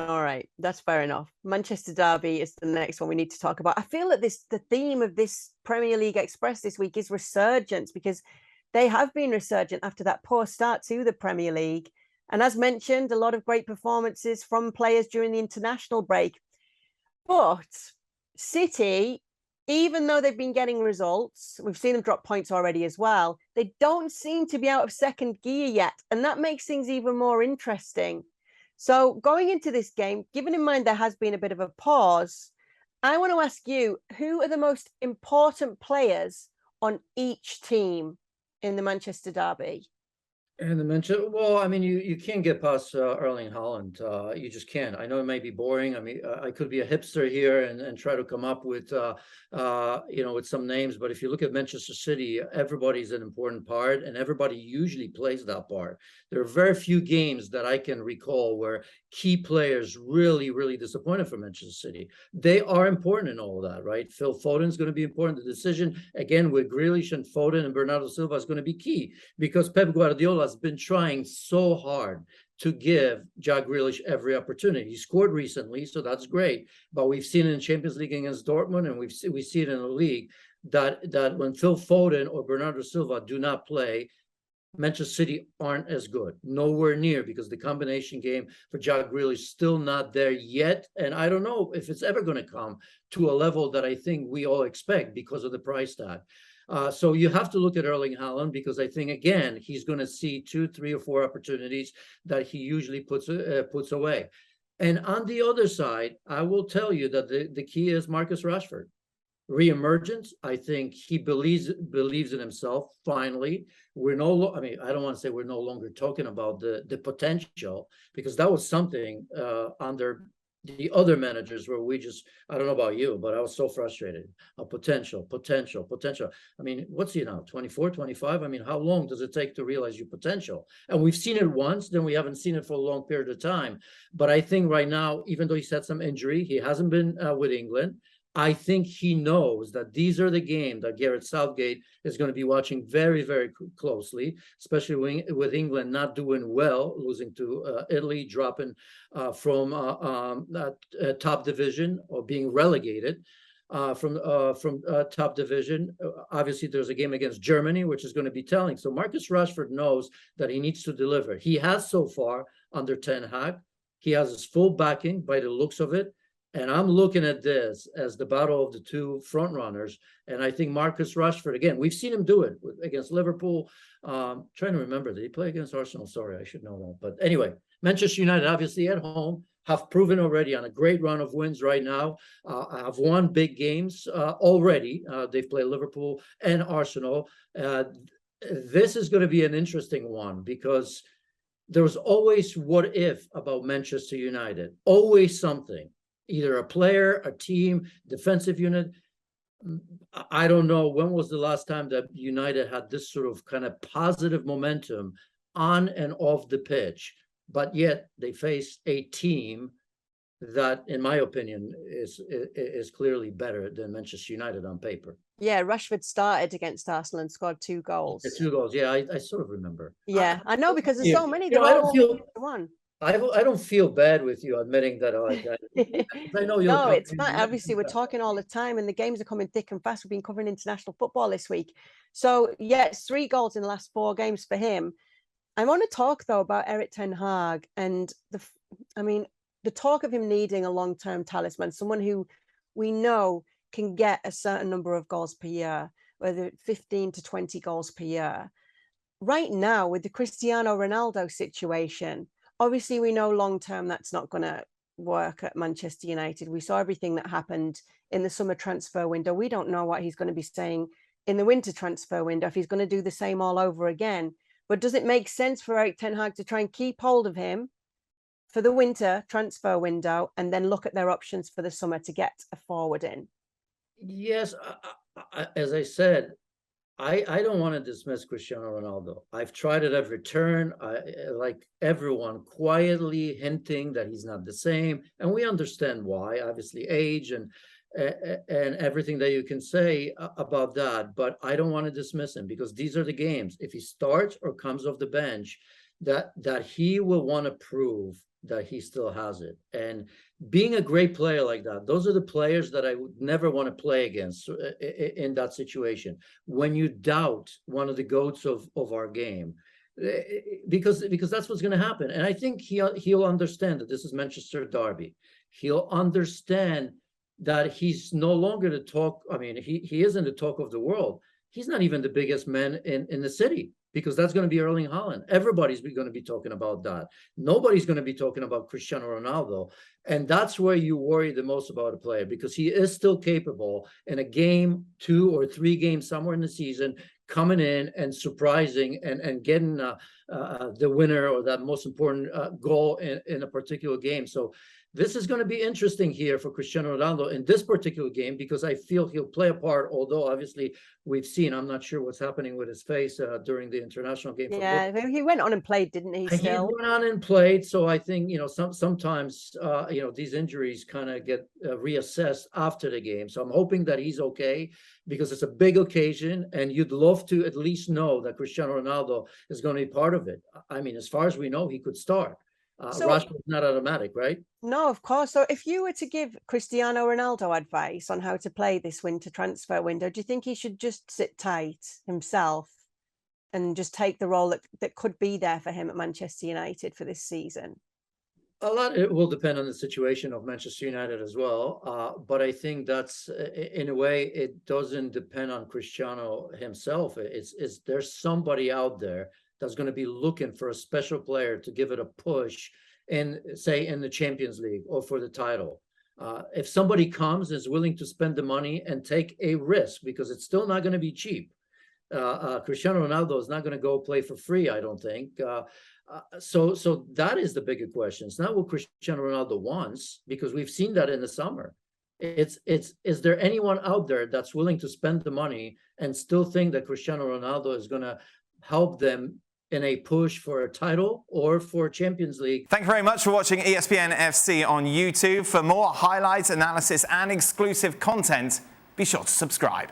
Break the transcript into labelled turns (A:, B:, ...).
A: All right, that's fair enough. Manchester Derby is the next one we need to talk about. I feel that the theme of this Premier League Express this week is resurgence, because they have been resurgent after that poor start to the Premier League. And as mentioned, a lot of great performances from players during the international break. But City, even though they've been getting results, we've seen them drop points already as well, they don't seem to be out of second gear yet. And that makes things even more interesting. So going into this game, given in mind there has been a bit of a pause, I want to ask you, who are the most important players on each team in the Manchester Derby?
B: And the mention, well, I mean, you can't get past Erling Haaland. You just can't. I know it may be boring. I mean, I could be a hipster here and try to come up with, with some names. But if you look at Manchester City, everybody's an important part, and everybody usually plays that part. There are very few games that I can recall where key players really, really disappointed for Manchester City. They are important in all of that, right? Phil Foden is going to be important. The decision, again, with Grealish and Foden and Bernardo Silva is going to be key, because Pep Guardiola has been trying so hard to give Jack Grealish every opportunity. He scored recently, so that's great. But we've seen it in Champions League against Dortmund, and we see it in the league that when Phil Foden or Bernardo Silva do not play, Manchester City aren't as good, nowhere near, because the combination game for Jack Grealish is still not there yet. And I don't know if it's ever going to come to a level that I think we all expect because of the price tag. So you have to look at Erling Haaland, because I think, again, he's going to see 2, 3, or 4 opportunities that he usually puts away. And on the other side, I will tell you that the key is Marcus Rashford. Reemergence. I think he believes in himself. Finally, I mean, I don't want to say we're no longer talking about the potential, because that was something under the other managers where I don't know about you, but I was so frustrated. Potential. I mean, what's he now, 24, 25? I mean, how long does it take to realize your potential? And we've seen it once, then we haven't seen it for a long period of time. But I think right now, even though he's had some injury, he hasn't been with England. I think he knows that these are the games that Gareth Southgate is going to be watching very, very closely, especially with England not doing well, losing to Italy, dropping from top division, or being relegated from top division. Obviously, there's a game against Germany, which is going to be telling. So Marcus Rashford knows that he needs to deliver. He has so far under Ten Hag. He has his full backing by the looks of it. And I'm looking at this as the battle of the two front runners. And I think Marcus Rashford, again, we've seen him do it against Liverpool. Trying to remember, did he play against Arsenal? Sorry, I should know that. But anyway, Manchester United, obviously at home, have proven already on a great run of wins right now. Have won big games already. They've played Liverpool and Arsenal. This is going to be an interesting one, because there was always what if about Manchester United. Always something. Either a player, a team, defensive unit. I don't know when was the last time that United had this sort of kind of positive momentum on and off the pitch, but yet they face a team that, in my opinion, is clearly better than Manchester United on paper.
A: Yeah, Rashford started against Arsenal and scored 2 goals.
B: The 2 goals, yeah, I sort of remember.
A: Yeah, I know, because there's so many. They're
B: I
A: all
B: don't feel
A: one.
B: I don't feel bad with you admitting that. I know you're.
A: No, it's fine. Obviously, we're talking all the time, and the games are coming thick and fast. We've been covering international football this week. So, yeah, it's 3 goals in the last 4 games for him. I want to talk, though, about Erik Ten Hag and the talk of him needing a long-term talisman, someone who we know can get a certain number of goals per year, whether 15 to 20 goals per year. Right now, with the Cristiano Ronaldo situation, obviously, we know long-term that's not going to work at Manchester United. We saw everything that happened in the summer transfer window. We don't know what he's going to be saying in the winter transfer window, if he's going to do the same all over again. But does it make sense for Erik Ten Hag to try and keep hold of him for the winter transfer window and then look at their options for the summer to get a forward in?
B: Yes, as I said, I don't want to dismiss Cristiano Ronaldo. I've tried it every turn. Like everyone, quietly hinting that he's not the same, and we understand why. Obviously, age and everything that you can say about that. But I don't want to dismiss him, because these are the games. If he starts or comes off the bench, that he will want to prove that he still has it. And being a great player like that, those are the players that I would never want to play against in that situation. When you doubt one of the GOATs of our game, because that's what's going to happen. And I think he'll understand that this is Manchester Derby. He'll understand that he's no longer the talk. I mean, he isn't the talk of the world. He's not even the biggest man in the city, because that's going to be Erling Haaland. Everybody's going to be talking about that. Nobody's going to be talking about Cristiano Ronaldo. And that's where you worry the most about a player, because he is still capable in a game, 2 or 3 games somewhere in the season, coming in and surprising and getting the winner or that most important goal in a particular game. So this is going to be interesting here for Cristiano Ronaldo in this particular game, because I feel he'll play a part, although obviously we've seen, I'm not sure what's happening with his face during the international game.
A: Yeah, he went on and played, didn't he? Still?
B: He went on and played. So I think, sometimes, these injuries kind of get reassessed after the game. So I'm hoping that he's okay, because it's a big occasion and you'd love to at least know that Cristiano Ronaldo is going to be part of it. I mean, as far as we know, he could start. Rashford's not automatic, right?
A: No, of course. So if you were to give Cristiano Ronaldo advice on how to play this winter transfer window, do you think he should just sit tight himself and just take the role that could be there for him at Manchester United for this season?
B: A lot, it will depend on the situation of Manchester United as well. But I think that's, in a way, it doesn't depend on Cristiano himself. It's there's somebody out there that's going to be looking for a special player to give it a push in, say, in the Champions League or for the title. If somebody comes and is willing to spend the money and take a risk, because it's still not going to be cheap. Cristiano Ronaldo is not going to go play for free, I don't think. So that is the bigger question. It's not what Cristiano Ronaldo wants, because we've seen that in the summer. Is there anyone out there that's willing to spend the money and still think that Cristiano Ronaldo is going to help them in a push for a title or for Champions League?
C: Thank you very much for watching ESPN FC on YouTube. For more highlights, analysis and exclusive content, be sure to subscribe.